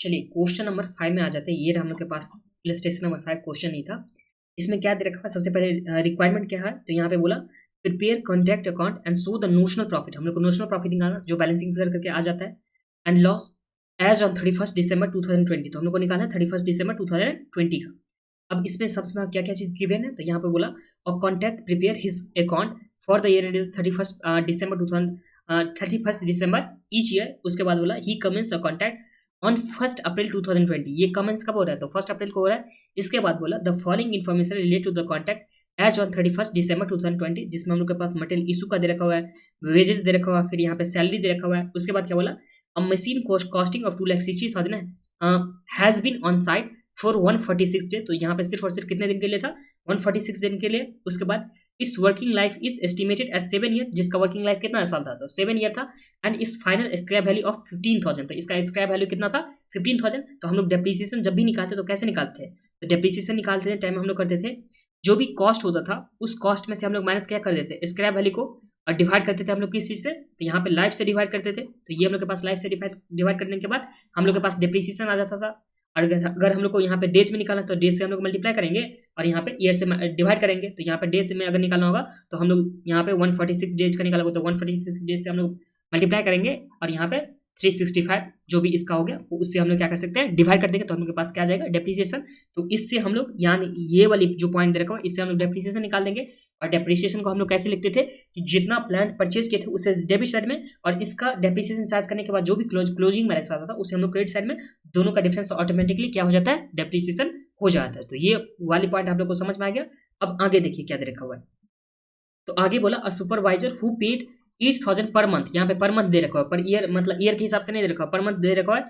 चलिए question number 5 में आ जाते हैं। ये रहा हम लोग के पास इलस्ट्रेशन नंबर 5, क्वेश्चन नहीं था। इसमें क्या दे रखा है, सबसे पहले रिक्वायरमेंट क्या है, तो यहाँ पे बोला prepare contract account and show the notional profit. हम लोग को नोशनल प्रॉफिट निकालना जो बैलेंसिंग फिगर करके आ जाता है, and loss as on 31 December 2020। तो हम लोग को निकालना है 31 दिसंबर 2020 का। अब इसमें सबसे क्या क्या चीज गिवन है, तो यहाँ पे बोला और contract prepare his account for the year 31 December each year. उसके बाद बोला ही कमेंस अ कॉन्ट्रैक्ट ऑन 1 अप्रैल 2020। ये कमेंस कब हो रहा है, तो 1 अप्रैल को हो रहा है। इसके बाद बोला the following information relate to the contract as on 31 December 2020, जिसमें हम लोग के पास मटेरियल इशू का दे रखा हुआ है, वेजेस दे रखा हुआ है, फिर यहाँ पे सैलरी दे रखा हुआ है। उसके बाद क्या बोला a machine costing of 2,60,000 has been on site for 146 day. तो यहाँ पे सिर्फ और सिर्फ कितने दिन के लिए था, 146 दिन के लिए। उसके बाद इस working life is estimated as 7 year, जिसका वर्किंग लाइफ कितना साल था, तो 7 ईयर था। एंड इस फाइनल स्क्रैप वैल्यू ऑफ 15,000, तो इसका स्क्रैप वैल्यू कितना था, 15,000। तो हम लोग डेप्रिसिएशन जब भी निकालते तो कैसे निकालते हैं, तो डेप्रिसिएशन निकालते थे टाइम हम लोग करते थे जो भी कॉस्ट होता था उस कॉस्ट में से हम लोग माइनस क्या कर देते, स्क्रैप वैल्यू को, और डिवाइड करते थे हम लोग किस चीज से, तो यहाँ पे लाइफ से डिवाइड करते थे। तो ये हम लोग के पास लाइफ से डिवाइड करने के बाद हम लोग के पास डेप्रिसिएशन आ जाता था। और अगर हम लोग को यहाँ पे डेज में निकालना तो डेज से हम लोग मल्टीप्लाई करेंगे और यहाँ पे ईयर से डिवाइड करेंगे। तो यहाँ पे डेज में अगर निकालना होगा तो हम लोग यहाँ पे 146 डेज का निकाला होगा, तो 146 डेज से हम लोग मल्टीप्लाई करेंगे और यहाँ पे 365 जो भी इसका हो गया वो उससे हम लोग क्या कर सकते हैं, डिवाइड कर देंगे। तो हम लोग के पास क्या आ जाएगा, डेप्रिसिएशन। तो इससे हम लोग यानी ये वाली जो पॉइंट दे रखा है इससे हम लोग डेप्रिसिएशन निकाल देंगे। और डेप्रिसिएशन को हम लोग कैसे लिखते थे कि जितना प्लांट परचेज किए थे उसे डेबिट साइड में, और इसका डेप्रिसिएशन चार्ज करने के बाद जो भी क्लोजिंग बैलेंस आता था उसे हम लोग क्रेडिट साइड में, दोनों का डिफरेंस तो ऑटोमेटिकली क्या हो जाता है, डेप्रिसिएशन हो जाता है। तो ये वाली पॉइंट आप लोग को समझ में आ गया। अब आगे देखिए क्या दे रखा हुआ है, तो आगे बोला a supervisor who paid 8,000 per month. यहाँ पे पर मंथ दे रखा है, पर ईयर मतलब ईयर के हिसाब से नहीं दे रखा है, पर मंथ दे रखा है।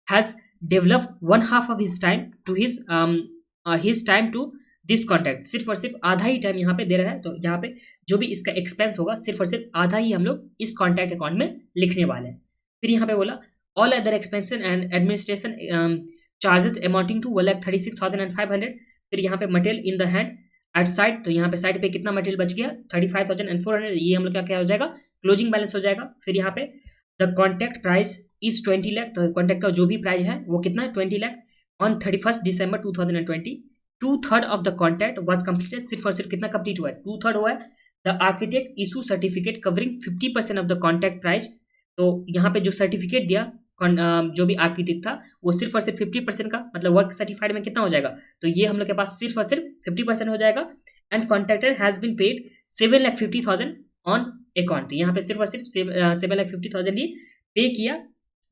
Has develop 1/2 of his time to his time to this contact. सिर्फ और सिर्फ आधा ही टाइम यहाँ पे दे रहा है। तो यहाँ पे जो भी इसका एक्सपेंस होगा सिर्फ और सिर्फ आधा ही हम लोग इस कॉन्टैक्ट अकाउंट में लिखने वाले हैं। फिर यहाँ पे बोला all other expansion and administration charges amounting to 1,36,500। फिर यहाँ पे material in the hand at side, तो यहाँ पे साइड पे कितना मटेरियल बच गया, 35,400। ये हम लोग क्या हो जाएगा, क्लोजिंग बैलेंस हो जाएगा। फिर यहाँ पे the contract price is 20 lakh. तो कॉन्ट्रैक्ट का जो भी प्राइस है वो कितना है, 20 lakh on 31 December 2020। 2/3 of the contract was completed. सिर्फ और सिर्फ कितना कंप्लीट हुआ है, 2/3 हुआ है। The architect issue certificate covering 50% of the contract price. तो यहाँ पे जो सर्टिफिकेट दिया जो भी आर्किटेक्ट था वो सिर्फ और सिर्फ 50% का, मतलब वर्क सर्टिफाइड में कितना हो जाएगा, तो ये हम लोग के पास सिर्फ और सिर्फ 50% हो जाएगा। And contractor has been paid 7,50,000 on account. यहाँ पे सिर्फ और सिर्फ 7,50,000 ही पे किया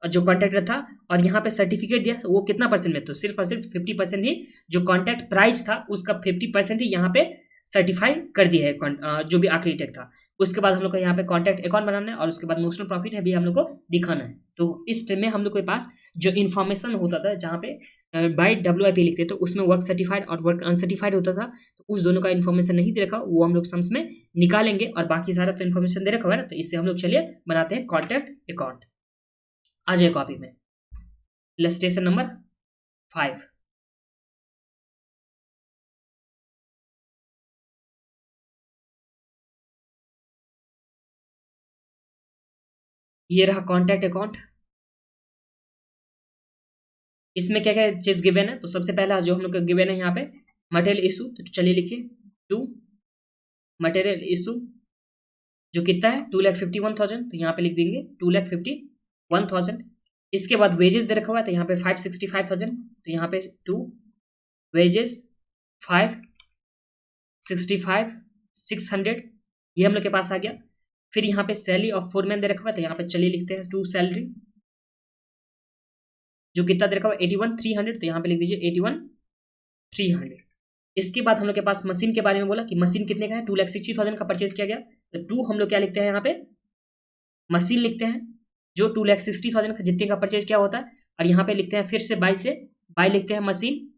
जो कॉन्ट्रैक्टर था। और यहाँ पे सर्टिफिकेट दिया वो कितना परसेंट में, तो सिर्फ और सिर्फ 50% ही जो कॉन्ट्रैक्ट प्राइस था उसका 50% ही यहाँ पे सर्टिफाई कर दिया है जो भी आर्किटेक्ट था। उसके बाद हम लोग को यहाँ पे कॉन्ट्रैक्ट अकाउंट बनाना है और उसके बाद नोशनल प्रॉफिट है भी हम लोग को दिखाना है। तो इस टाइम में हम लोग के पास जो इन्फॉर्मेशन होता था जहाँ पे बाय WIP लिखते तो उसमें वर्क सर्टिफाइड और वर्क अनसर्टिफाइड होता था, तो उस दोनों का इन्फॉर्मेशन नहीं दे रखा, वो हम लोग सम्स में निकालेंगे। और बाकी सारा तो इन्फॉर्मेशन दे रखा है ना, तो इससे हम लोग चलिए बनाते हैं कॉन्ट्रैक्ट अकाउंट। आ जाए कॉपी में इलस्ट्रेशन नंबर 5। ये रहा कॉन्ट्रैक्ट अकाउंट। इसमें क्या क्या चीज गिवन है, तो सबसे पहला जो हम लोग का गिवन है यहाँ पे मटेरियल इशू। तो चलिए लिखिए टू मटेरियल इशू जो कितना है 2,51,000। तो यहाँ पे लिख देंगे 2,51,000। इसके बाद वेजेस दे रखा हुआ है, तो यहाँ पे 565,000। तो यहाँ पे टू वेजेस 565,600 ये हम लोग के पास आ गया। फिर यहाँ पे सैलरी ऑफ फोरमैन दे रखा हुआ है, तो यहाँ पे चलिए लिखते हैं टू सैलरी जो कितना दे रखा हुआ है 81,300। तो यहाँ पे लिख दीजिए 81,300। इसके बाद हम लोग के पास मशीन के बारे में बोला कि मशीन कितने का है, 2,60,000 का परचेज किया गया। तो टू हम लोग क्या लिखते हैं यहाँ पे मशीन लिखते हैं जो 2,60,000 का जितने का परचेज किया होता है। और यहाँ पे लिखते हैं फिर से बाई लिखते हैं मशीन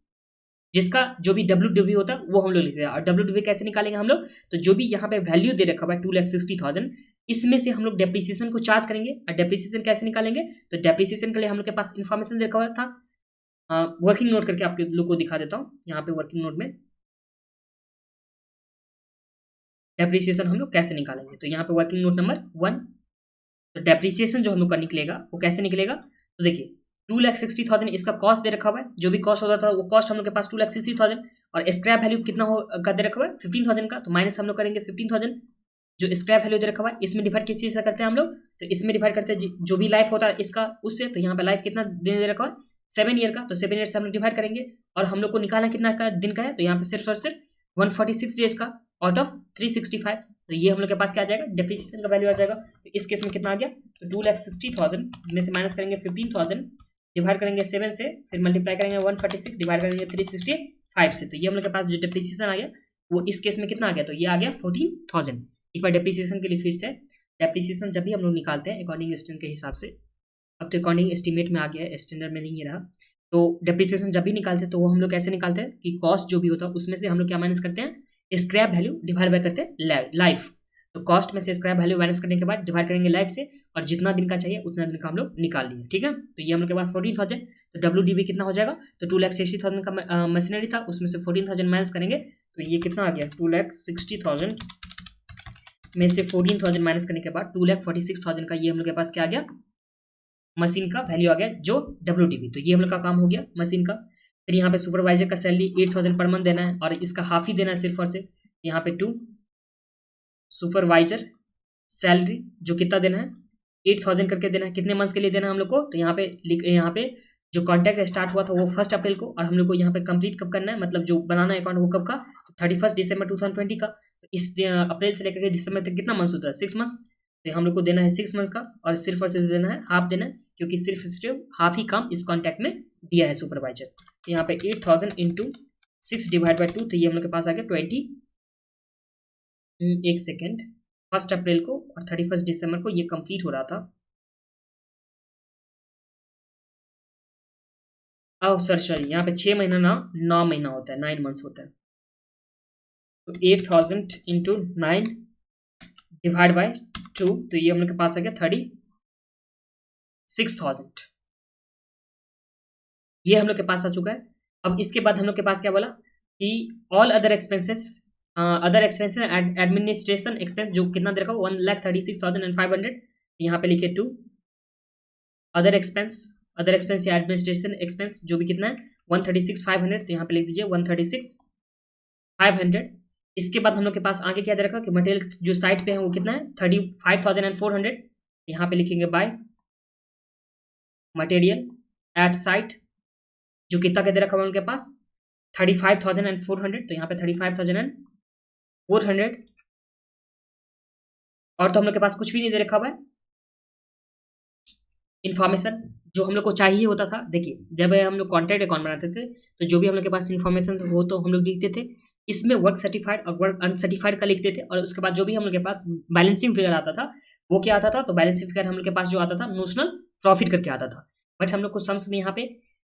जिसका जो भी WW होता है वो हम लोग लिखते हैं। और WW कैसे निकालेंगे हम लोग, तो जो भी यहाँ पे वैल्यू दे रखा हुआ है 2,60,000 इसमें से हम लोग डेप्रिसिएशन को चार्ज करेंगे। और डेप्रिसिएशन कैसे निकालेंगे, तो डेप्रिसिएशन के लिए हम लोग के पास इन्फॉर्मेशन देखा हुआ था, वर्किंग नोट करके आपके लोग को दिखा देता हूँ। यहाँ पे वर्किंग नोट में डेप्रिसिएशन हम लोग कैसे निकालेंगे, तो यहाँ पे वर्किंग नोट नंबर 1। तो डेप्रिसिएशन जो हम लोग का निकलेगा वो कैसे निकलेगा, तो देखिए 2,60,000 इसका कॉस्ट दे रखा हुआ है, जो भी कॉस्ट होता था वो कॉस्ट हम लोग के पास 2,60,000 और स्क्रैप वैल्यू कितना का दे रखा हुआ है 15,000 का, तो माइनस हम लोग करेंगे 15,000 जो स्क्रैप वैल्यू दे रखा हुआ है। इसमें डिवाइड किस चीज से करते हैं हम लोग, तो इसमें डिवाइड करते हैं जो भी लाइफ होता है इसका उससे, तो यहाँ पे लाइफ कितना दिन दे रखा है 7 ईयर का, तो 7 ईयर से हम लोग डिवाइड करेंगे और हम लोग को निकालना कितना का दिन का है, तो यहाँ पे सिर्फ और सिर्फ 146 डेज का आउट ऑफ 365, तो ये हम लोग के पास क्या आ जाएगा डेप्रिसिएशन का वैल्यू आ जाएगा। तो इस केस में कितना आ गया, तो 2,60,000 में से माइनस करेंगे 15,000 डिवाइड करेंगे 7 से, फिर मल्टीप्लाई करेंगे 146 डिवाइड करेंगे 365 से, तो ये हम लोग के पास जो डेप्रिसिएशन आ गया वो इस केस में कितना आ गया, तो ये आ गया 14,000। एक बार डेप्रिसिएशन के लिए फिर से, डेप्रिसिएशन जब भी हम लोग निकालते हैं अकॉर्डिंग स्टैंडर्ड के हिसाब से, अब तो अकॉर्डिंग एस्टिमेट में आ गया है, स्टैंडर्ड में नहीं रहा, तो डेप्रिसिएशन जब भी निकालते हैं तो वो हम लोग कैसे निकालते हैं कि कॉस्ट जो भी होता है उसमें से हम लोग क्या माइनस करते हैं स्क्रैप वैल्यू डिवाइड बाय करते हैं लाइफ, तो कॉस्ट में से स्क्रैप वैल्यू माइनस करने के बाद डिवाइड करेंगे लाइफ से और जितना दिन का चाहिए उतना दिन का हम लोग निकाल लिए, ठीक है। तो ये हम लोग के पास 14,000, तो WDV कितना हो जाएगा, तो 2,60,000 का मशीनरी था उसमें से 14,000 माइनस करेंगे, तो ये कितना आ गया 2,60,000 में से 14,000 माइनस करने के बाद 2,46,000 का ये हम लोग के पास क्या आ गया मशीन का वैल्यू आ गया जो WDV, तो ये हम लोग का काम हो गया मशीन का। फिर यहाँ पे सुपरवाइजर का सैलरी 8,000 पर मंथ देना है और इसका हाफ ही देना है सिर्फ और सिर्फ, यहाँ पे 2 सुपरवाइजर सैलरी जो कितना देना है 8,000 करके देना है, कितने मंथ्स के लिए देना है हम लोग को, तो यहाँ पे जो कॉन्ट्रैक्ट स्टार्ट हुआ था वो 1 अप्रैल को और हम लोग को यहाँ पे कंप्लीट कब करना है, मतलब जो बनाना है अकाउंट वो कब का, तो 31 दिसंबर 2020 का, तो इस अप्रैल से लेकर के दिसंबर तक कितना मंथ्स होता है 6 मंथ्स, तो हम लोग को देना है 6 मंथ्स का और सिर्फ देना है हाफ देना है, क्योंकि सिर्फ हाफ ही काम इस कॉन्ट्रैक्ट में दिया है सुपरवाइजर। तो यहाँ पे 8,000 इंटू 6 डिवाइड बाई 2, तो ये हम लोग के पास आ गया 20, एक सेकेंड, 1 अप्रैल को और 31 दिसंबर को ये कंप्लीट हो रहा था, सॉरी यहाँ पे 6 महीना ना 9 महीना होता है, 9 मंथ्स होता है, तो 8,000 इंटू 9 डिवाइड बाई 2, तो ये हम लोग के पास आ गया 36,000, ये हम लोग के पास आ चुका है। अब इसके बाद हम लोग के पास क्या बोला कि all other expenses administration expense जो कितना दे रखा 1,36,500, यहाँ पे लिखे 2 अदर एक्सपेंस या एडमिनिस्ट्रेशन एक्सपेंस जो भी कितना है 136,500, तो यहाँ पे लिख दीजिए 136,500। इसके बाद हम लोग के पास आगे क्या दे रखा कि मटेरियल जो साइट पे है वो कितना है 35,400, यहाँ पे लिखेंगे बाय मटेरियल एट साइट जो कितना का दे रखा है उनके पास 35,400, तो यहाँ पे 35,400, और तो हम लोग के पास कुछ भी नहीं दे रखा हुआ है इन्फॉर्मेशन जो हम लोग को चाहिए होता था। देखिए जब हम लोग कॉन्ट्रैक्ट अकाउंट बनाते थे तो जो भी हम लोग के पास इन्फॉर्मेशन हो तो हम लोग लिखते थे, इसमें वर्क सर्टिफाइड और वर्क अनसर्टिफाइड का लिखते थे, और उसके बाद जो भी हम लोग के पास बैलेंसिंग फिगर आता था वो क्या आता था, तो बैलेंसिंग फिगर हम लोग के पास जो आता था नोशनल प्रॉफिट करके आता था, बट हम लोग को सम्स में यहाँ पे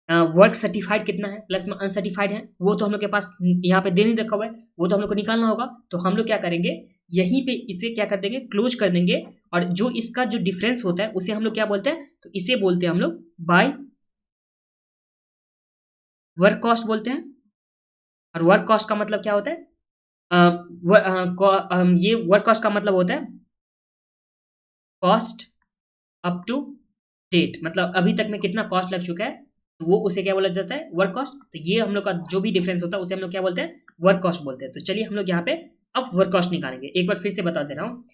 वर्क सर्टिफाइड कितना है प्लस में अनसर्टिफाइड है वो तो हम लोग के पास यहाँ पे दे नहीं रखा हुआ है, वो तो हम लोग को निकालना होगा, तो हम लोग क्या करेंगे यहीं पे इसे क्या कर देंगे क्लोज कर देंगे, और जो इसका जो डिफरेंस होता है उसे हम लोग क्या बोलते हैं, तो इसे बोलते हैं हम लोग बाय वर्क कॉस्ट बोलते हैं। और वर्क कॉस्ट का मतलब क्या होता है, ये वर्क कॉस्ट का मतलब होता है कॉस्ट अप टू डेट, मतलब अभी तक में कितना कॉस्ट लग चुका है तो वो उसे क्या बोला जाता है वर्क कॉस्ट। तो ये हम लोग का जो भी डिफरेंस होता है उसे हम लोग क्या बोलते हैं वर्क कॉस्ट बोलते हैं। तो चलिए हम लोग यहाँ पे अब वर्क कॉस्ट निकालेंगे। एक बार फिर से बता दे रहा हूँ,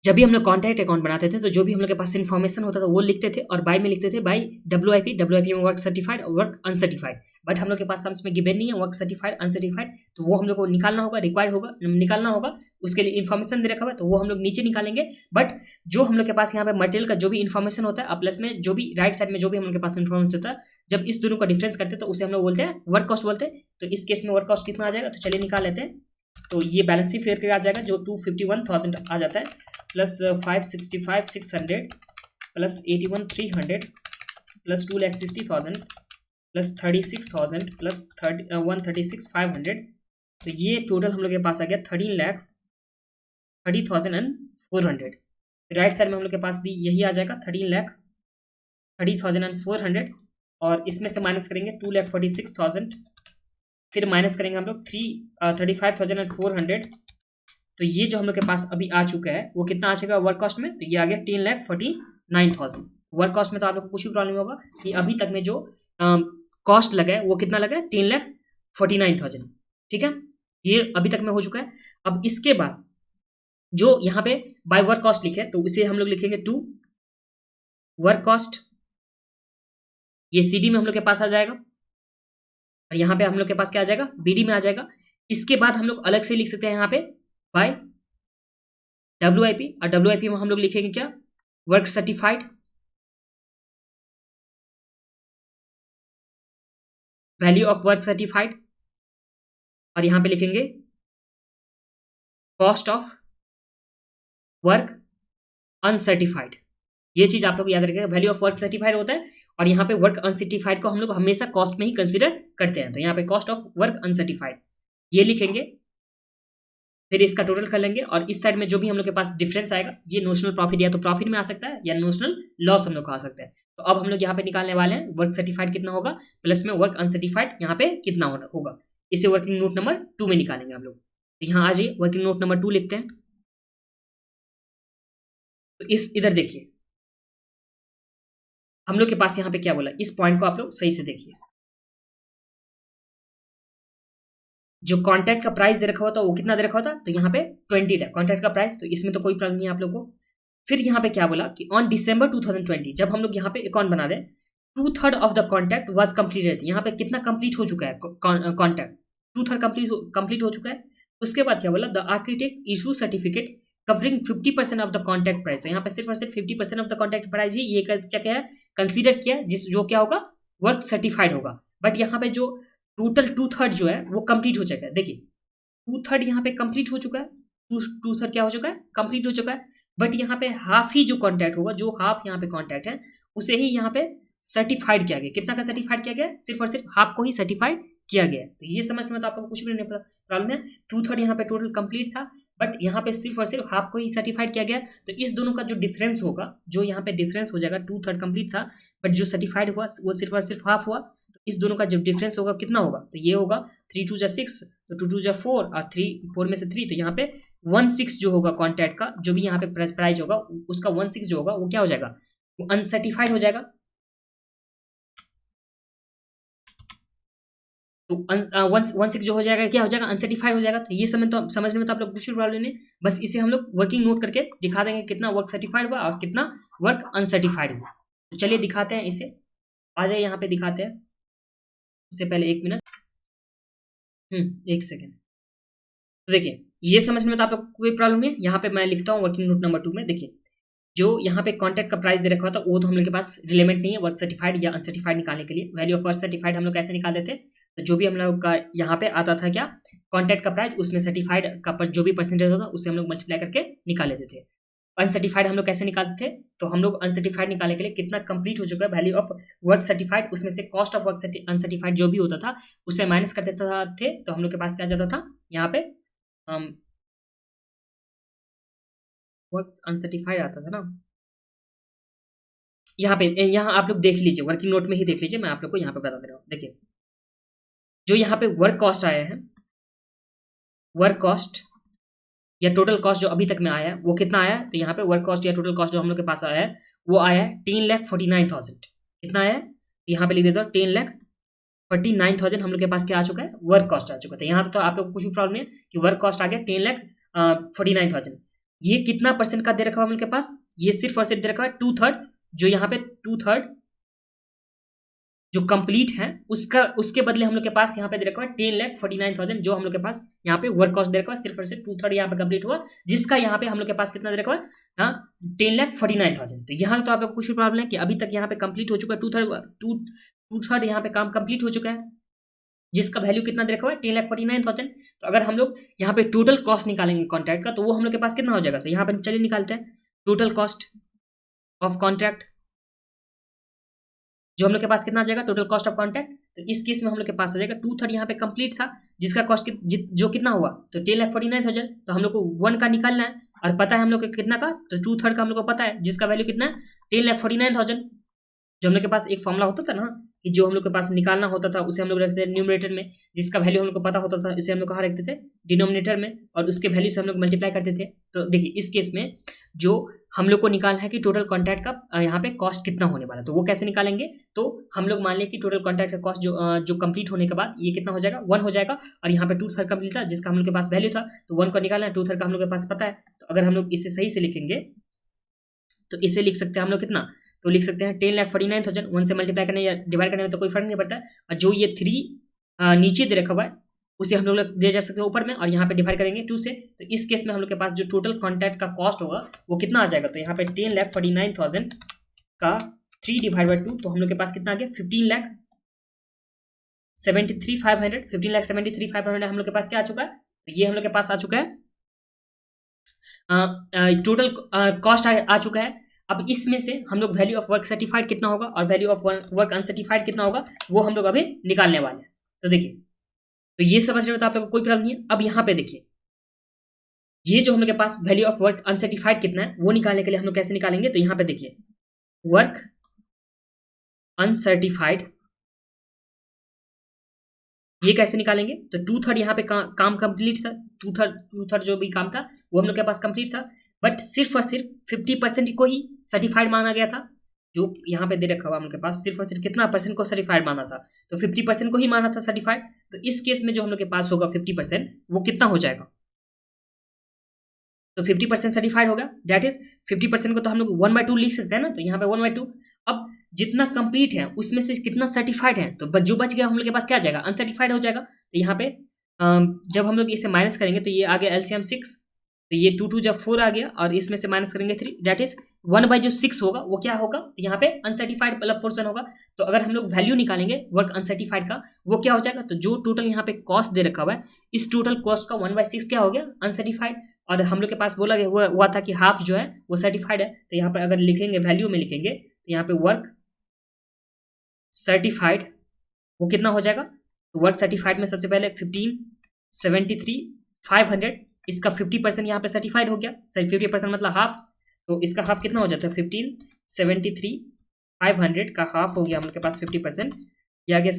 जब भी हम लोग कॉन्ट्रैक्ट अकाउंट बनाते थे तो जो भी हम लोग के पास इन्फॉर्मेशन होता था वो लिखते थे और बाय में लिखते थे बाय WIP में वर्क सर्टिफाइड और वर्क अनसर्टिफाइड, बट हम लोग के पास सम्स में गिवन नहीं है वर्क सर्टिफाइड अनसर्टिफाइड, तो वो हम लोग को निकालना होगा, रिक्वायर्ड होगा निकालना होगा, उसके लिए इन्फॉर्मेशन दे रखा हुआ है तो वो हम लोग नीचे निकालेंगे। बट जो हम लोग के पास यहाँ पे मटेरियल का जो भी इन्फॉर्मेशन होता है प्लस में जो भी राइट साइड में जो भी हम लोग के पास इन्फॉर्मेशन होता है, जब इस दोनों का डिफरेंस करते हैं तो उसे हम लोग बोलते हैं वर्क कॉस्ट बोलते हैं। तो इस केस में वर्क कॉस्ट कितना आ जाएगा, तो चलिए निकाल लेते हैं। तो ये बैलेंस शीट फिगर आ जाएगा जो 251,000 आ जाता है plus 565,600 plus 81,300 plus 2,60,000 plus 36,000 plus 136,500, तो ये टोटल हम लोग के पास आ गया 13,30,400। राइट साइड में हम लोग के पास भी यही आ जाएगा 13,30,400, और इसमें से माइनस करेंगे 2,46,000, फिर माइनस करेंगे हम लोग 35,400, तो ये जो हम लोग के पास अभी आ चुका है वो कितना आ चुका है वर्क कॉस्ट में, तो ये आ गया 10,49,000। वर्क कॉस्ट में तो आप लोग को कुछ भी प्रॉब्लम होगा कि अभी तक में जो कॉस्ट लगा है वो कितना लगा है 10,49,000, ठीक है, ये अभी तक में हो चुका है। अब इसके बाद जो यहाँ पे बाय वर्क कॉस्ट लिखे तो उसे हम लोग लिखेंगे टू वर्क कॉस्ट, ये CD में हम लोग के पास आ जाएगा और यहाँ पे हम लोग के पास क्या आ जाएगा BD में आ जाएगा। इसके बाद हम लोग अलग से लिख सकते हैं यहाँ पे बाय WIP, और WIP में हम लोग लिखेंगे क्या work certified, value of work certified, और यहाँ पे लिखेंगे कॉस्ट ऑफ वर्क अनसर्टिफाइड। ये चीज आप लोग याद रखिएगा, वैल्यू ऑफ वर्क सर्टिफाइड होता है और यहाँ पे वर्क अनसर्टिफाइड को हम लोग हमेशा कॉस्ट में ही कंसीडर करते हैं। तो यहाँ पे कॉस्ट ऑफ वर्क अनसर्टिफाइड ये लिखेंगे, फिर इसका टोटल कर लेंगे और इस साइड में जो भी हम लोग के पास डिफरेंस आएगा ये नोशनल प्रॉफिट या तो प्रॉफिट में आ सकता है या नोशनल लॉस हम लोग को आ सकता है। तो अब हम लोग यहाँ पे निकालने वाले हैं वर्क सर्टिफाइड कितना होगा प्लस में वर्क अनसर्टिफाइड यहाँ पे कितना होगा, इसे वर्किंग नोट नंबर 2 में निकालेंगे हम लोग। तो यहाँ आ जाइए वर्किंग नोट नंबर 2 लिखते हैं। तो इस इधर देखिए हम लोग के पास यहाँ पे क्या बोला, इस पॉइंट को आप लोग सही से देखिए। जो कॉन्ट्रैक्ट का प्राइस दे रखा हुआ था वो कितना दे रखा हुआ था, तो यहाँ पे 20 था कॉन्ट्रैक्ट का प्राइस, तो इसमें तो कोई प्रॉब्लम नहीं है आप लोग को। फिर यहाँ पे क्या बोला कि ऑन December 2020 जब हम लोग यहाँ पे अकाउंट बना दें 2/3 of the contract was completed, यहाँ पे कितना कंप्लीट हो चुका है कॉन्ट्रैक्ट 2/3 कंप्लीट हो चुका है। उसके बाद क्या बोला the architect issue certificate covering 50% of the contract price, तो यहाँ पे सिर्फ और सिर्फ 50% ऑफ द कॉन्ट्रैक्ट प्राइस ही ये क्या है कंसीडर किया, जिस जो क्या होगा वर्क सर्टिफाइड होगा। बट यहाँ पे जो टोटल 2/3 जो है वो कंप्लीट हो चुका है, देखिए 2/3 यहाँ पे कंप्लीट हो चुका है, 2/3 क्या हो चुका है कंप्लीट हो चुका है। बट यहाँ पे हाफ ही जो कॉन्ट्रैक्ट होगा, जो हाफ यहाँ पे कॉन्ट्रैक्ट है उसे ही यहाँ पे सर्टिफाइड किया गया। कितना का सर्टिफाइड किया गया, सिर्फ और सिर्फ हाफ को ही सर्टिफाइड किया गया। तो ये समझ में तो आपको कुछ भी नहीं प्रॉब्लम है, 2/3 यहाँ पे टोटल कंप्लीट था बट यहाँ पे सिर्फ और सिर्फ हाफ को ही सर्टिफाइड किया गया। तो इस दोनों का जो डिफरेंस होगा, जो यहाँ पे डिफरेंस हो जाएगा 2/3 कंप्लीट था बट जो सर्टिफाइड हुआ वो सिर्फ और सिर्फ हाफ हुआ, तो इस दोनों का जो डिफरेंस होगा कितना होगा, तो ये होगा 3 2 6, तो 2 2 4 और 4 में से 3, तो यहाँ पे 1/6 जो होगा कॉन्ट्रैक्ट का जो भी यहाँ पे प्राइस होगा उसका 1/6 जो होगा वो क्या हो जाएगा, वो अनसर्टिफाइड हो जाएगा। तो 1/6 जो हो जाएगा क्या हो जाएगा अनसर्टिफाइड हो जाएगा। तो ये समझने में तो आप लोग कुछ भी प्रॉब्लम नहीं, बस इसे हम लोग वर्किंग नोट करके दिखा देंगे कितना वर्क सर्टिफाइड हुआ और कितना वर्क अनसर्टिफाइड हुआ। तो चलिए दिखाते हैं इसे, आ जाए यहाँ पे दिखाते हैं। उससे पहले 1 मिनट 1 सेकेंड। तो देखिए ये समझने में तो आप लोग कोई प्रॉब्लम नहीं है, यहाँ पे मैं लिखता हूँ वर्किंग नोट नंबर 2 में। देखिए जो यहाँ पे कॉन्ट्रैक्ट का प्राइस दे रखा था वो तो हम लोग के पास रिलेवेंट नहीं है वर्क सर्टिफाइड या अनसर्टिफाइड निकालने के लिए। वैल्यू ऑफ वर्क सर्टिफाइड हम लोग कैसे निकाल देते, तो जो भी हम लोग का यहाँ पे आता था क्या कॉन्ट्रैक्ट का प्राइस, उसमें सर्टिफाइड का जो भी परसेंटेज होता उसे हम लोग मल्टीप्लाई करके निकाल लेते थे। अनसर्टिफाइड हम लोग कैसे निकालते थे, तो हम लोग अनसर्टिफाइड निकालने के लिए कितना कंप्लीट हो चुका है वैल्यू ऑफ वर्क सर्टिफाइड, उसमें से कॉस्ट ऑफ वर्क अनसर्टिफाइड जो भी होता था उसे माइनस कर देते थे। तो हम लोग के पास क्या जाता था यहाँ पे वर्क अनसर्टिफाइड आता था ना, यहाँ आप लोग देख लीजिए वर्किंग नोट में ही देख लीजिए, मैं आप लोग को यहाँ पे बता दे रहा हूँ। देखिए जो यहाँ पे वर्क कॉस्ट आया है, वर्क कॉस्ट या टोटल कॉस्ट जो अभी तक में आया है वो कितना आया है, तो यहाँ पे वर्क कॉस्ट या टोटल कॉस्ट जो हम लोग के पास आया है वो आया है 10,49,000। कितना आया है, यहाँ पे लिख देता हूँ 10,49,000 हम लोग के पास क्या आ चुका है वर्क कॉस्ट आ चुका है। तो यहाँ तो आप लोग को कुछ भी प्रॉब्लम नहीं है कि वर्क कॉस्ट आ गया 10,49,000। ये कितना परसेंट का दे रखा है हम लोग के पास, ये सिर्फ और सिर्फ दे रखा है 2/3, जो यहाँ पे 2/3 जो कंप्लीट है उसके बदले हम लोग के पास यहाँ पे दे रखा है 10,49,000 जो हम लोग के पास यहाँ पे वर्क कॉस्ट दे रखा है, सिर्फ और सिर्फ 2/3 यहाँ पे कंप्लीट हुआ, जिसका यहाँ पे हम लोग के पास कितना दे रखा है 10,49,000। तो यहाँ तो आप लोग को कुछ भी प्रॉब्लम है कि अभी तक यहाँ पे कंप्लीट हो चुका है 2/3 यहाँ पे काम कंप्लीट हो चुका है, जिसका वैल्यू कितना दे रखा है 10,49,000। तो अगर हम लोग यहाँ पे टोटल कॉस्ट निकालेंगे कॉन्ट्रैक्ट का तो वो हम लोग के पास कितना हो जाएगा, तो यहाँ पे चलिए निकालते हैं टोटल कॉस्ट ऑफ कॉन्ट्रैक्ट जो हम लोग के पास कितना आ जाएगा टोटल कॉस्ट ऑफ कॉन्ट्रैक्ट। तो इस केस में हम लोग के पास आ जाएगा 2/3 यहाँ पे कंप्लीट था, जिसका कॉस्ट जो कितना हुआ तो 10,49,000। तो हम लोग को 1 का निकालना है और पता है हम लोग को कितना का, तो 2/3 का हम लोग को पता है जिसका वैल्यू कितना है 10,49,000। जो हम लोग के पास एक फॉर्मूला होता था ना कि जो हम लोग के पास निकालना होता था उसे हम लोग रखते थे न्यूमरेटर में, जिसका वैल्यू हम लोग को पता होता था इसे हम लोग कहाँ रखते थे डिनोमिनेटर में, और उसके वैल्यू से हम लोग मल्टीप्लाई करते थे। तो देखिए इस केस में जो हम लोग को निकालना है कि टोटल कॉन्ट्रैक्ट का यहाँ पे कॉस्ट कितना होने वाला है। तो वो कैसे निकालेंगे, तो हम लोग मान लें कि टोटल कॉन्ट्रैक्ट का कॉस्ट जो कंप्लीट होने के बाद ये कितना हो जाएगा, 1 हो जाएगा, और यहाँ पे 2/3 कंप्लीट था जिसका हम लोग के पास वैल्यू था, तो 1 को निकालना है, 2/3 का हम लोग के पास पता है। तो अगर हम लोग इसे सही से लिखेंगे तो इसे लिख सकते हैं हम लोग कितना, तो लिख सकते हैं 10,49,000, 1 से मल्टीप्लाई करने या डिवाइड करने में तो कोई फर्क नहीं पड़ता है। और जो ये 3 नीचे दे रखा हुआ है उसे हम लोग दे जा सकते हैं ऊपर में, और यहाँ पे डिवाइड करेंगे 2 से। तो इस केस में हम लोग के पास जो टोटल कॉन्ट्रैक्ट का कॉस्ट होगा वो कितना आ जाएगा, तो यहाँ पे 10,49,000 का 3 डिवाइड बाई 2, तो हम लोग के पास कितना आ गया 15,73,500। 15,73,500 हम लोग के पास क्या आ चुका है, तो ये हम लोग के पास आ चुका है टोटल कॉस्ट आ चुका है। अब इसमें से हम लोग वैल्यू ऑफ वर्क सर्टिफाइड कितना होगा और वैल्यू ऑफ वर्क अनसर्टिफाइड कितना होगा वो हम लोग अभी निकालने वाले हैं। तो देखिए, तो ये समझने में तो आप लोग को कोई प्रॉब्लम नहीं है। अब यहाँ पे देखिए, ये जो हम लोग के पास वैल्यू ऑफ वर्क अनसर्टिफाइड कितना है वो निकालने के लिए हम लोग कैसे निकालेंगे, तो यहाँ पे देखिए वर्क अनसर्टिफाइड ये कैसे निकालेंगे, तो 2/3 यहाँ पे काम कंप्लीट था, 2/3 जो भी काम था वो हम लोग के पास कंप्लीट था, बट सिर्फ और सिर्फ 50% को ही सर्टिफाइड माना गया था। जो यहाँ पे दे रखा हुआ हम लोग के पास सिर्फ और सिर्फ कितना परसेंट को सर्टिफाइड माना था, तो 50% को ही माना था सर्टिफाइड। तो इस केस में जो हम लोग के पास होगा 50% वो कितना हो जाएगा, तो 50% सर्टिफाइड होगा, दैट इज 50% को तो हम लोग 1/2 लिख सकते हैं ना, तो यहाँ पे 1/2। अब जितना कंप्लीट है उसमें से कितना सर्टिफाइड है, तो जो बच गया हम लोग के पास क्या आ जाएगा, अनसर्टिफाइड हो जाएगा। तो यहाँ पे जब हम लोग इसे माइनस करेंगे तो ये आ गया एलसीएम 6, तो ये 2 जब 4 आ गया और इसमें से माइनस करेंगे 3, दैट इज 1/6 होगा, वो क्या होगा, तो यहाँ पे अनसर्टिफाइड वाला पोर्शन होगा। तो अगर हम लोग वैल्यू निकालेंगे वर्क अनसर्टिफाइड का वो क्या हो जाएगा, तो जो टोटल यहाँ पे कॉस्ट दे रखा हुआ है इस टोटल कॉस्ट का 1/6 क्या हो गया अनसर्टिफाइड, और हम लोग के पास बोला गया हुआ था कि हाफ जो है वो सर्टिफाइड है। तो यहाँ पे अगर लिखेंगे वैल्यू में लिखेंगे तो यहाँ पे वर्क सर्टिफाइड वो कितना हो जाएगा, तो वर्क सर्टिफाइड में सबसे पहले 15,73,500 इसका 50% यहाँ पे सर्टिफाइड हो गया, 50% मतलब हाफ, तो इसका हाफ कितना हो जाता है 15,73,500 का हाफ हो गया हम लोग के पास 50%, ये आ गया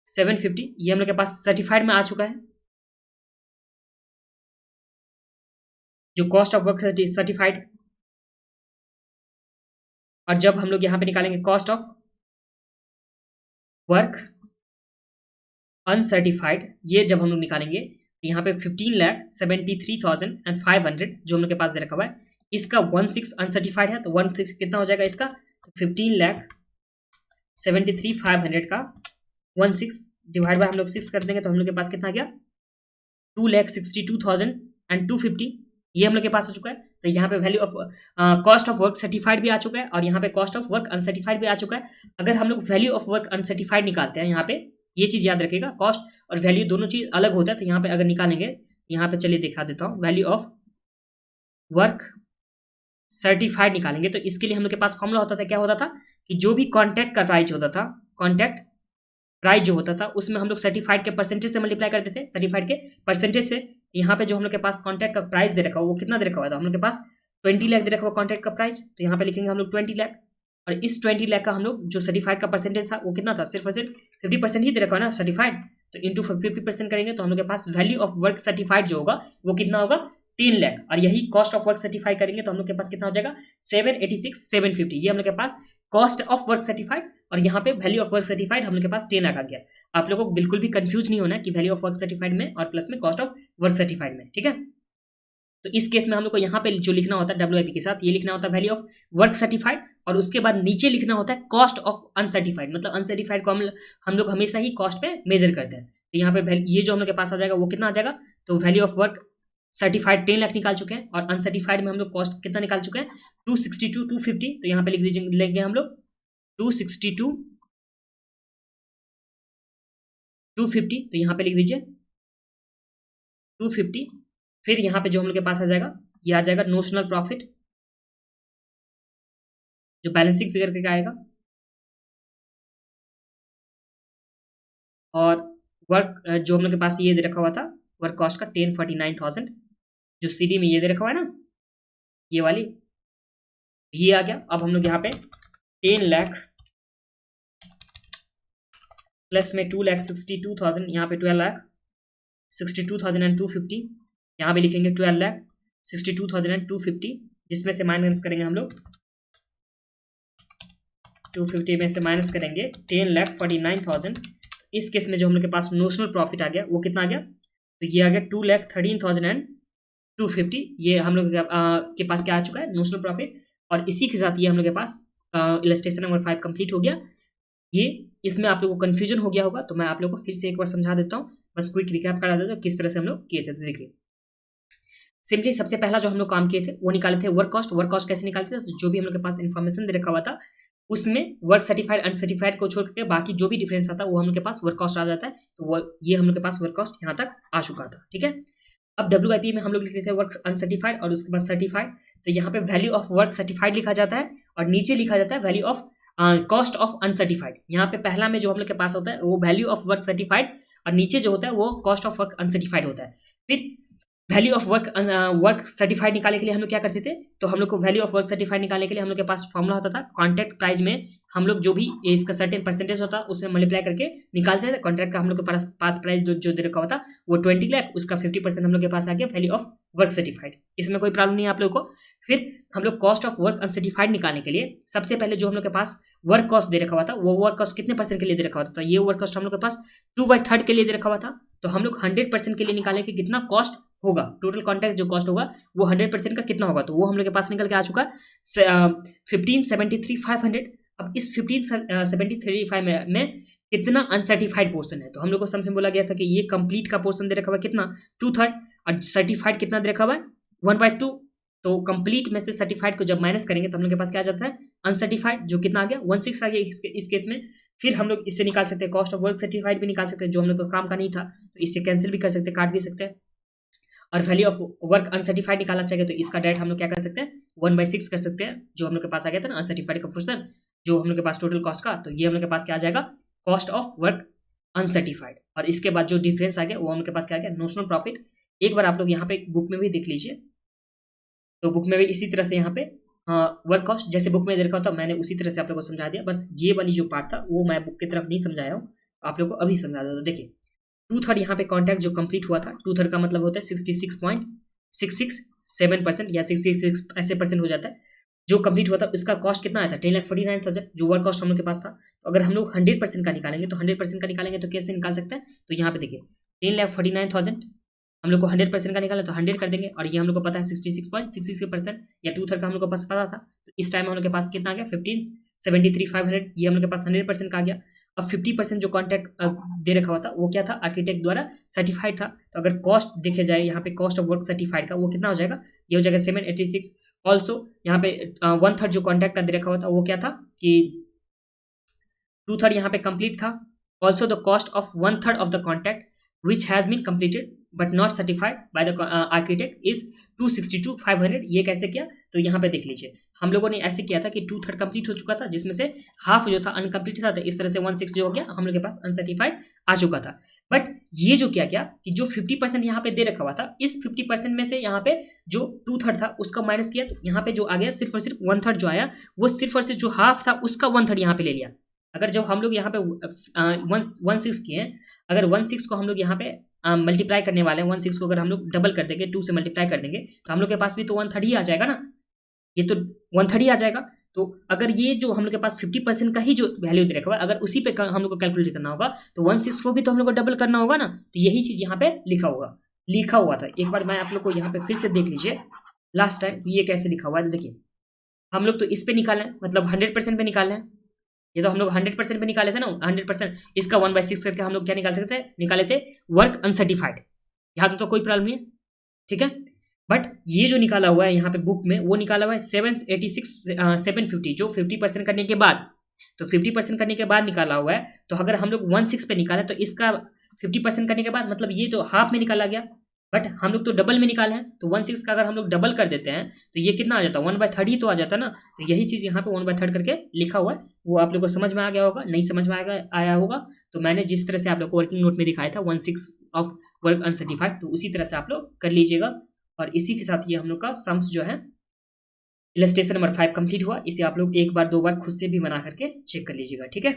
750 ये हम लोग के पास सर्टिफाइड में आ चुका है। जो कॉस्ट ऑफ वर्क सर्टिफाइड, और जब हम लोग यहाँ पे निकालेंगे कॉस्ट ऑफ वर्क अनसर्टिफाइड, ये जब हम लोग निकालेंगे यहाँ पे 15,73,500 जो हम लोग के पास दे रखा हुआ है इसका 1/6 अनसर्टिफाइड है, तो 1/6 कितना हो जाएगा इसका, तो 15,73,500 का 1/6 डिवाइड बाय हम लोग 6 कर देंगे तो हम लोग के पास कितना आ गया 2,62,250 ये हम लोग के पास आ चुका है। तो यहाँ पे value of cost of work certified भी आ चुका है और यहाँ पे कॉस्ट ऑफ वर्क अनसर्टिफाइड भी आ चुका है। अगर हम लोग वैल्यू ऑफ वर्क अनसर्टिफाइड निकालते हैं, यहाँ पे ये चीज याद रखिएगा, कॉस्ट और वैल्यू दोनों चीज अलग होता है। तो यहाँ पे अगर निकालेंगे, यहाँ पे चलिए दिखा देता हूँ, वैल्यू ऑफ वर्क सर्टिफाइड निकालेंगे तो इसके लिए हम लोग के पास फॉर्मूला होता था, क्या होता था कि जो भी कॉन्ट्रैक्ट का प्राइस होता था, कॉन्ट्रैक्ट प्राइस जो होता था उसमें हम लोग सर्टिफाइड के परसेंटेज से मल्टीप्लाई करते थे, सर्टिफाइड के परसेंटेज से। यहाँ पे जो हम लोग के पास कॉन्ट्रैक्ट का प्राइस दे रखा हुआ वो कितना दे रखा हुआ था, हम लोग के पास 20 लाख दे रखा हुआ कॉन्ट्रैक्ट का प्राइस, तो यहाँ पे लिखेंगे हम लोग 20 लाख, और इस 20 लाख का हम लोग जो सर्टिफाइड का परसेंटेज था वो कितना था, सिर्फ और सिर्फ 50% ही दे रखा है ना सर्टिफाइड, तो इंटू 50% करेंगे तो हम लोग के पास वैल्यू ऑफ वर्क सर्टिफाइड जो होगा वो कितना होगा 3 लाख, और यही कॉस्ट ऑफ वर्क सर्टिफाइड करेंगे तो हम लोग के पास कितना हो जाएगा 786,750 ये हम लोग के पास कॉस्ट ऑफ वर्क सर्टिफाइड, और यहाँ पे वैल्यू ऑफ वर्क सर्टिफाइड हम लोग के पास 10 लाख आ गया। आप लोगों को बिल्कुल भी कंफ्यूज नहीं होना कि वैल्यू ऑफ वर्क सर्टिफाइड में और प्लस में कॉस्ट ऑफ वर्क सर्टिफाइड में, ठीक है। तो इस केस में हम लोग को यहाँ पे जो लिखना होता है WIP के साथ ये लिखना होता है वैल्यू ऑफ वर्क सर्टिफाइड, और उसके बाद नीचे लिखना होता है कॉस्ट ऑफ अनसर्टिफाइड, मतलब अनसर्टिफाइड को हम लोग हमेशा ही कॉस्ट पे मेजर करते हैं। तो यहाँ पे ये जो हम लोग के पास आ जाएगा वो कितना आ जाएगा, तो value of work certified 10 lakh निकाल चुके हैं, और अनसर्टिफाइड में हम लोग कॉस्ट कितना निकाल चुके हैं 262,250, तो यहाँ पे लिख दीजिए, लेंगे हम लोग 262,250, तो यहाँ पे लिख दीजिए 250। फिर यहाँ पे जो हम लोग के पास आ जाएगा ये आ जाएगा नोशनल प्रॉफिट जो बैलेंसिंग फिगर के आएगा, और वर्क जो हम लोग के पास ये दे रखा हुआ था वर्क कॉस्ट का 10,49,000 जो CD में ये दे रखा हुआ है ना ये वाली, ये आ गया। अब हम लोग यहाँ पे 10 लाख प्लस में 2,62,000 यहाँ पे 12,62,250 यहाँ पे लिखेंगे 12 लाख, 62,250, जिसमें से माइनस करेंगे हम लोग 250 में से माइनस करेंगे 10,49,000। इस केस में जो हम लोग के पास नोशनल प्रॉफिट आ गया वो कितना आ गया, तो ये आ गया 2,13,250। ये हम लोग के पास क्या आ चुका है, नोशनल प्रॉफिट। और इसी के साथ ये हम लोग के पास इलस्ट्रेशन नंबर 5 कंप्लीट हो गया। ये इसमें आप लोगों को कंफ्यूजन हो गया होगा, तो मैं आप लोगों को फिर से एक बार समझा देता हूँ, बस क्विक रिकैप करा देता हूँ किस तरह से हम लोग किए थे। तो देखिए सिंपली सबसे पहला जो हम लोग काम किए थे वो निकाले थे वर्क कॉस्ट। वर्क कॉस्ट कैसे निकालते थे, तो जो भी हम लोग के पास इन्फॉर्मेशन दे रखा हुआ था उसमें वर्क सर्टिफाइड अनसर्टिफाइड को छोड़ के बाकी जो भी डिफरेंस आता है वो हम लोग के पास वर्क कॉस्ट आ जाता है। तो वो ये हम लोग के पास वर्क कॉस्ट यहाँ तक आ चुका था, ठीक है। अब WIP में हम लोग लिखते थे वर्क अनसर्टिफाइड और उसके बाद सर्टिफाइड। तो यहाँ पे वैल्यू ऑफ वर्क सर्टिफाइड लिखा जाता है और नीचे लिखा जाता है value of cost of uncertified. यहाँ पे पहला में जो हम लोग के पास होता है वो वैल्यू ऑफ वर्क सर्टिफाइड और नीचे जो होता है वो कॉस्ट ऑफ वर्क अनसर्टिफाइड होता है। फिर वैल्यू ऑफ वर्क सर्टिफाइड निकालने के लिए हम लोग क्या करते थे, तो हम लोग को वैल्यू ऑफ वर्क सर्टिफाइड निकालने के लिए हम लोग के पास फॉर्मूला होता था कॉन्ट्रैक्ट प्राइस में हम लोग जो भी इसका सर्टेन परसेंटेज होता उससे मल्टीप्लाई करके निकालते थे। कॉन्ट्रैक्ट का हम लोग के पास प्राइस जो दे रखा होता वो 20 लाख, उसका 50% हम लोग के पास आ गया वैल्यू ऑफ वर्क सर्टिफाइड। इसमें कोई प्रॉब्लम नहीं है आप लोग को। फिर हम लोग कॉस्ट ऑफ वर्क अनसर्टिफाइड निकालने के लिए सबसे पहले जो हम लोग के पास वर्क कॉस्ट दे रखा हुआ था वो वर्क कॉस्ट कितने परसेंट के लिए दे रखा हुआ था, तो ये वर्क कॉस्ट हम लोग के पास 2/3 के लिए दे रखा हुआ था। तो हम लोग 100% के लिए निकालें कि कितना कॉस्ट होगा, टोटल कॉन्ट्रैक्ट जो कॉस्ट होगा वो 100% का कितना होगा, तो वो हम लोग के पास निकल के आ चुका 1573,500। अब इस 1573,500 में कितना अनसर्टिफाइड पोर्शन है, तो हम लोग को सबसे बोला गया था कि ये कंप्लीट का पोर्शन दे रखा हुआ कितना 2/3 और सर्टिफाइड कितना दे रखा हुआ है 1/2। तो कंप्लीट में से सर्टिफाइड को जब माइनस करेंगे तो हम लोग के पास क्या आ जाता है अनसर्टिफाइड, जो कितना आ गया 16 आ गया इस केस में। फिर हम लोग इससे निकाल सकते हैं कॉस्ट ऑफ वर्क सर्टिफाइड भी निकाल सकते हैं, जो हम लोग को काम का नहीं था तो इससे कैंसिल भी कर सकते हैं, काट भी सकते हैं। और वैल्यू ऑफ वर्क अनसर्टिफाइड निकालना चाहिए तो इसका डायरेक्ट हम लोग क्या कर सकते हैं 1/6 कर सकते हैं, जो हम लोग के पास आ गया था ना अनसर्टिफाइड का पोर्शन जो हम लोग के पास टोटल कॉस्ट का, तो ये हम लोग के पास क्या आ जाएगा कॉस्ट ऑफ वर्क अनसर्टिफाइड। और इसके बाद जो डिफरेंस आ गया वो हम लोग के पास क्या आ गया नोशनल प्रॉफिट। एक बार आप लोग यहाँ पे बुक में भी देख लीजिए, तो बुक में भी इसी तरह से यहाँ पे वर्क कॉस्ट जैसे बुक में दे रखा था मैंने उसी तरह से आप लोगों को समझा दिया। बस ये वाली जो पार्ट था वो मैं बुक की तरफ नहीं समझाया हूँ, आप लोग को अभी समझा दो। तो देखिए 2/3 यहाँ पे कॉन्ट्रैक्ट जो कंप्लीट हुआ था 2/3 का मतलब होता है 66.667% या 66 ऐसे परसेंट हो जाता है। जो कंप्लीट हुआ था उसका कॉस्ट कितना आया था 10,49,000 जो वर्क कॉस्ट हम लोग के पास था। तो अगर हम लोग 100% का निकालेंगे तो 100% का निकालेंगे तो कैसे निकाल सकते हैं, तो यहाँ पे देखिए 10,49,000 हम लोग को 100% का निकाला तो 100 कर देंगे और ये हम लोग को पता है 66.66% या 2/3 का हम लोग को पास पता था। तो इस टाइम हम लोग के पास कितना आ गया 1573,500 ये हम लोग के पास 100% का आ गया। अब 50% जो कॉन्ट्रैक्ट दे रखा हुआ था वो क्या था आर्किटेक्ट द्वारा सर्टिफाइड था। तो अगर कॉस्ट देखे जाए यहाँ पे कॉस्ट ऑफ वर्क सर्टिफाइड का वो कितना हो जाएगा, ये हो जाएगा 786। ऑल्सो यहाँ पे 1/3 जो कॉन्ट्रैक्ट का दे रखा हुआ था वो क्या था कि 2/3 यहाँ पे कंप्लीट था। Also the cost of 1/3 of the contract which has been completed but not certified by the architect is 262,500। ये कैसे किया, तो यहाँ पे देख लीजिए हम लोगों ने ऐसे किया था कि 2/3 कंप्लीट हो चुका था जिसमें से हाफ जो था अनकम्प्लीट था, तो इस तरह से 1/6 जो हो गया हम लोग के पास अनसर्टिफाइड आ चुका था। बट ये जो क्या किया कि जो 50% यहाँ पे दे रखा हुआ था इस 50% में से यहाँ पे जो 2/3 था उसका माइनस किया, तो यहाँ पे जो आ गया सिर्फ और सिर्फ 1/3 जो आया वो सिर्फ और सिर्फ जो हाफ था उसका 1/3 यहाँ पे ले लिया। अगर जब हम लोग यहाँ पे 1/6 किए, अगर 1/6 को हम लोग यहाँ पे मल्टीप्लाई करने वाले हैं 1/6 को अगर हम लोग डबल कर देंगे 2 से मल्टीप्लाई कर देंगे तो हम लोग के पास भी तो 1/3 ही आ जाएगा ना, ये तो 1/3 ही आ जाएगा। तो अगर ये जो हम लोग के पास 50% का ही जो वैल्यू दे रखा है अगर उसी पे हम लोग को कैलकुलेट करना होगा तो 1/6 को भी तो हम लोग को डबल करना होगा ना, तो यही चीज यहाँ पे लिखा हुआ था। एक बार मैं आप लोग को यहाँ पे फिर से देख लीजिए लास्ट टाइम ये कैसे लिखा हुआ है। देखिए हम लोग तो इस पे निकाले मतलब 100% पे निकाले हैं, ये तो हम लोग 100% पे निकाले थे ना 100%, इसका 1/6 करके हम लोग क्या निकाले थे वर्क अनसर्टिफाइड। यहाँ तो कोई प्रॉब्लम नहीं है, ठीक है। बट ये जो निकाला हुआ है यहाँ पे बुक में वो निकाला हुआ है 750 जो 50% करने के बाद, तो 50% करने के बाद निकाला हुआ है। तो अगर हम लोग 1/6 पे निकाले तो इसका 50% करने के बाद मतलब ये तो हाफ में निकाला गया, बट हम लोग तो डबल में निकाले हैं। तो 1/6 का अगर हम लोग डबल कर देते हैं तो ये कितना आ जाता है 1/3 ही तो आ जाता है ना। तो यही चीज़ यहाँ पे 1/3 करके लिखा हुआ है, वो आप लोग को समझ में आ गया होगा, नहीं समझ में आया होगा तो मैंने जिस तरह से आप लोग को वर्किंग नोट में दिखाया था 1/6 ऑफ वर्क अनसर्टिफाइड, तो उसी तरह से आप लोग कर लीजिएगा। और इसी के साथ ये हम लोग का सम्स जो है इलस्ट्रेशन नंबर 5 कंप्लीट हुआ। इसे आप लोग एक बार दो बार खुद से भी बना करके चेक कर लीजिएगा, ठीक है।